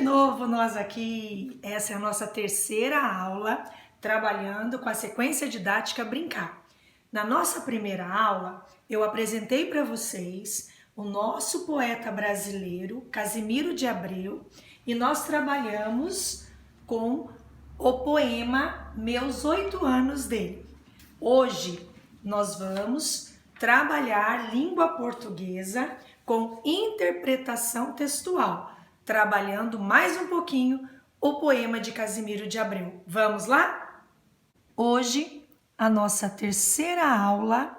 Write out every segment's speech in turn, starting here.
novo nós aqui. Essa é a nossa terceira aula, trabalhando com a sequência didática Brincar. Na nossa primeira aula, eu apresentei para vocês o nosso poeta brasileiro, Casimiro de Abreu, e nós trabalhamos com o poema Meus 8 Anos dele. Hoje, nós vamos trabalhar língua portuguesa com interpretação textual, trabalhando mais um pouquinho o poema de Casimiro de Abreu. Vamos lá? Hoje, a nossa terceira aula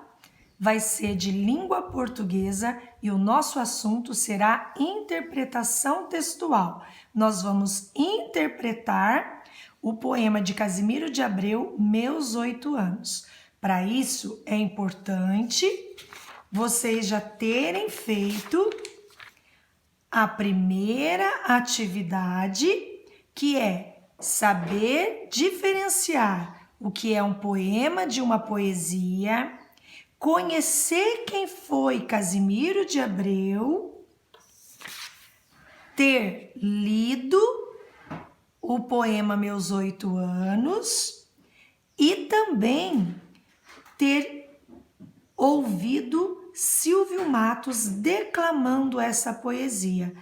vai ser de língua portuguesa e o nosso assunto será interpretação textual. Nós vamos interpretar o poema de Casimiro de Abreu, Meus 8 Anos. Para isso, é importante vocês já terem feito a primeira atividade, que é saber diferenciar o que é um poema de uma poesia, conhecer quem foi Casimiro de Abreu, ter lido o poema Meus 8 Anos e também ter ouvido Silvio Matos declamando essa poesia.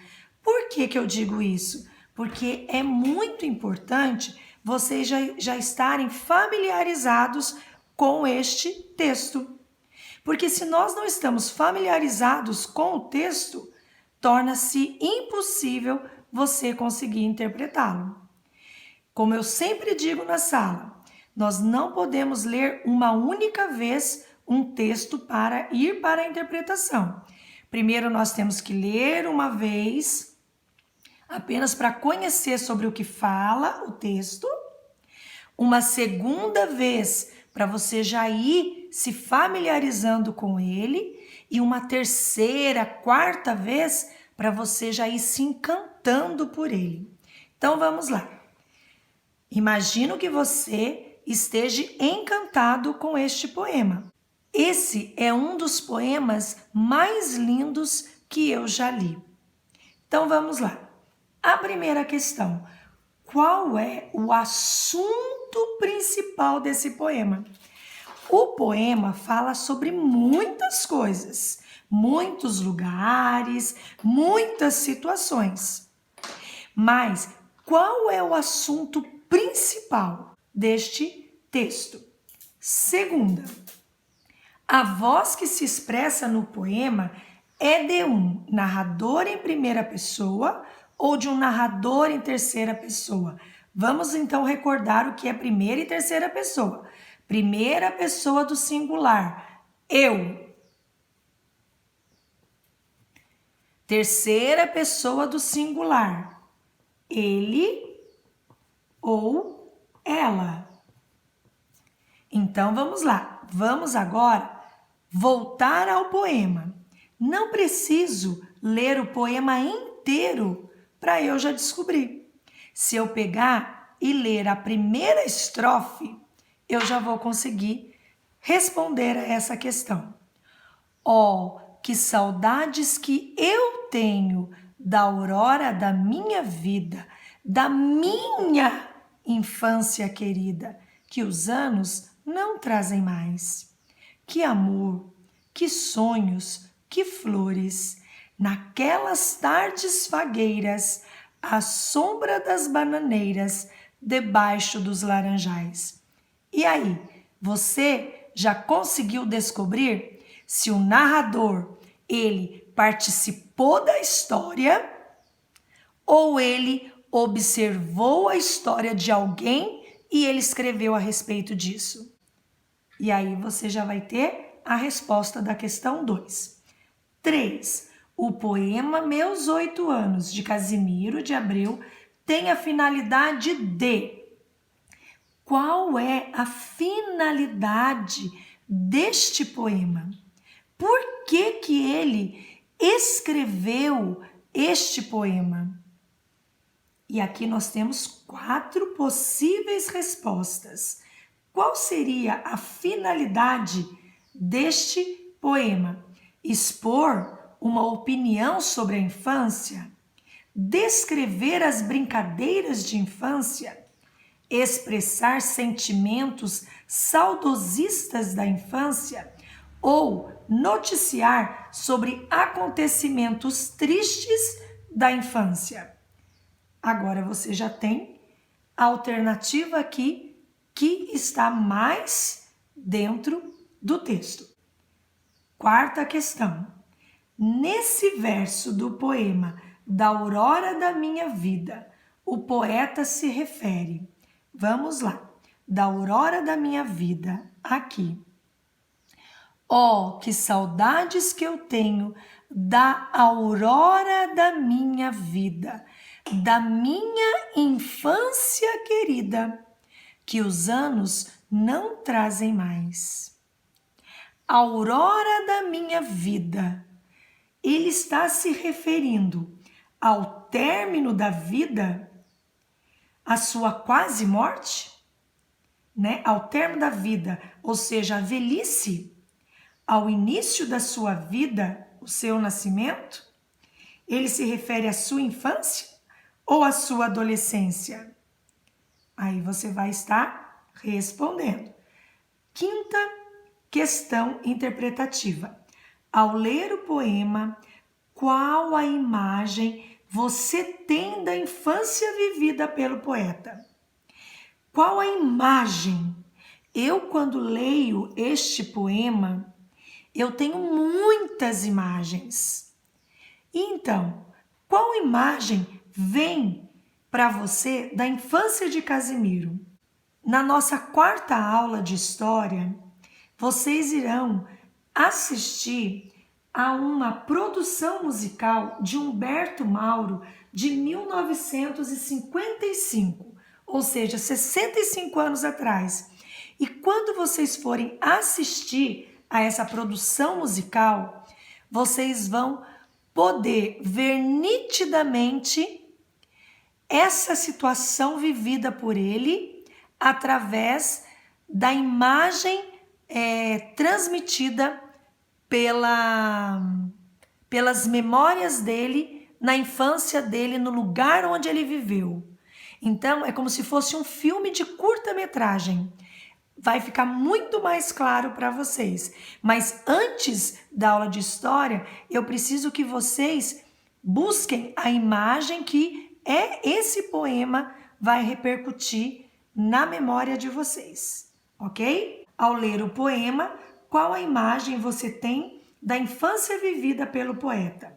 Por que eu digo isso? Porque é muito importante vocês já estarem familiarizados com este texto. Porque se nós não estamos familiarizados com o texto, torna-se impossível você conseguir interpretá-lo. Como eu sempre digo na sala, nós não podemos ler uma única vez um texto para ir para a interpretação. Primeiro nós temos que ler uma vez, apenas para conhecer sobre o que fala o texto. Uma segunda vez, para você já ir se familiarizando com ele. E uma terceira, quarta vez, para você já ir se encantando por ele. Então vamos lá. Imagino que você esteja encantado com este poema. Esse é um dos poemas mais lindos que eu já li. Então vamos lá. A primeira questão: qual é o assunto principal desse poema? O poema fala sobre muitas coisas, muitos lugares, muitas situações. Mas qual é o assunto principal deste texto? Segunda, a voz que se expressa no poema é de um narrador em primeira pessoa ou de um narrador em terceira pessoa? Vamos então recordar o que é primeira e terceira pessoa. Primeira pessoa do singular, eu. Terceira pessoa do singular, ele ou ela. Então vamos lá, vamos agora voltar ao poema. Não preciso ler o poema inteiro para eu já descobrir. Se eu pegar e ler a primeira estrofe, eu já vou conseguir responder a essa questão. Oh, que saudades que eu tenho da aurora da minha vida, da minha infância querida, que os anos não trazem mais. Que amor, que sonhos, que flores, naquelas tardes fagueiras, à sombra das bananeiras, debaixo dos laranjais. E aí, você já conseguiu descobrir se o narrador, ele participou da história ou ele observou a história de alguém e ele escreveu a respeito disso? E aí você já vai ter a resposta da questão 2. 3. O poema Meus 8 Anos, de Casimiro de Abreu, tem a finalidade de... Qual é a finalidade deste poema? Por que ele escreveu este poema? E aqui nós temos 4 possíveis respostas. Qual seria a finalidade deste poema? Expor uma opinião sobre a infância? descrever as brincadeiras de infância, expressar sentimentos saudosistas da infância ou noticiar sobre acontecimentos tristes da infância. Agora você já tem a alternativa aqui que está mais dentro do texto. Quarta questão. Nesse verso do poema Da Aurora da Minha Vida, o poeta se refere. Vamos lá. Da aurora da minha vida, aqui. Oh, que saudades que eu tenho da aurora da minha vida, da minha infância querida, que os anos não trazem mais. Aurora da minha vida. Ele está se referindo ao término da vida, à sua quase morte, né? Ao término da vida, ou seja, a velhice, ao início da sua vida, o seu nascimento. Ele se refere à sua infância ou à sua adolescência? Aí você vai estar respondendo. Quinta questão interpretativa. Ao ler o poema, qual a imagem você tem da infância vivida pelo poeta? Qual a imagem? Eu, quando leio este poema, eu tenho muitas imagens. Então, qual imagem vem para você da infância de Casimiro? Na nossa quarta aula de história, vocês irão assistir a uma produção musical de Humberto Mauro de 1955, ou seja, 65 anos atrás. E quando vocês forem assistir a essa produção musical, vocês vão poder ver nitidamente essa situação vivida por ele através da imagem transmitida pelas memórias dele, na infância dele, no lugar onde ele viveu. Então, é como se fosse um filme de curta-metragem. Vai ficar muito mais claro para vocês. Mas antes da aula de história, eu preciso que vocês busquem a imagem que esse poema vai repercutir na memória de vocês, ok? Ao ler o poema, qual a imagem você tem da infância vivida pelo poeta?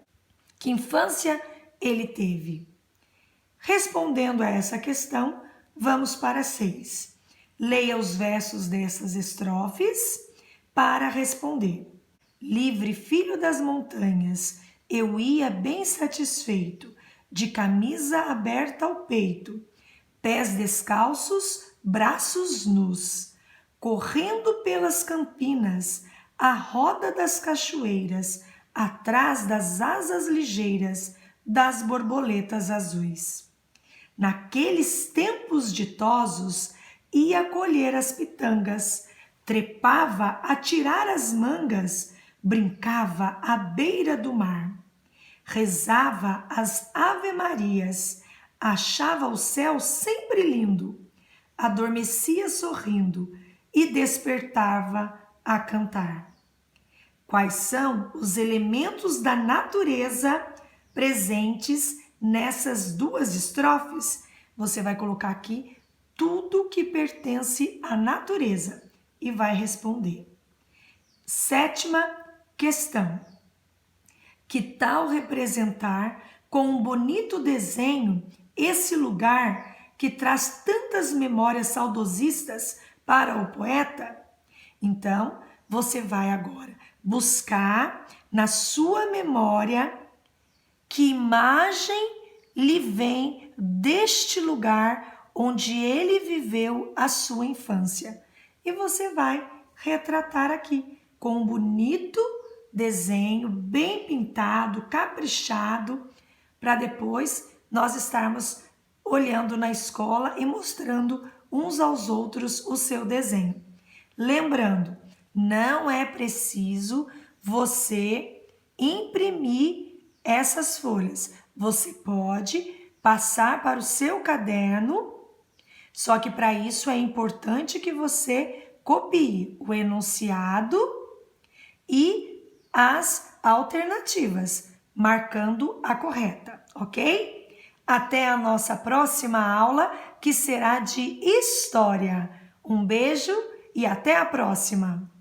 Que infância ele teve? Respondendo a essa questão, vamos para 6. Leia os versos dessas estrofes para responder. Livre filho das montanhas, eu ia bem satisfeito, de camisa aberta ao peito, pés descalços, braços nus, correndo pelas campinas, à roda das cachoeiras, atrás das asas ligeiras das borboletas azuis. Naqueles tempos ditosos, ia colher as pitangas, trepava a tirar as mangas, brincava à beira do mar, rezava as ave-marias, achava o céu sempre lindo, adormecia sorrindo e despertava a cantar. Quais são os elementos da natureza presentes nessas duas estrofes? Você vai colocar aqui tudo que pertence à natureza e vai responder. 7ª questão. Que tal representar com um bonito desenho esse lugar que traz tantas memórias saudosistas para o poeta? Então, você vai agora buscar na sua memória que imagem lhe vem deste lugar onde ele viveu a sua infância. E você vai retratar aqui com um bonito desenho, bem pintado, caprichado, para depois nós estarmos olhando na escola e mostrando uns aos outros o seu desenho. Lembrando, não é preciso você imprimir essas folhas. você pode passar para o seu caderno, só que para isso é importante que você copie o enunciado e as alternativas, marcando a correta, ok? Até a nossa próxima aula, que será de história. Um beijo e até a próxima!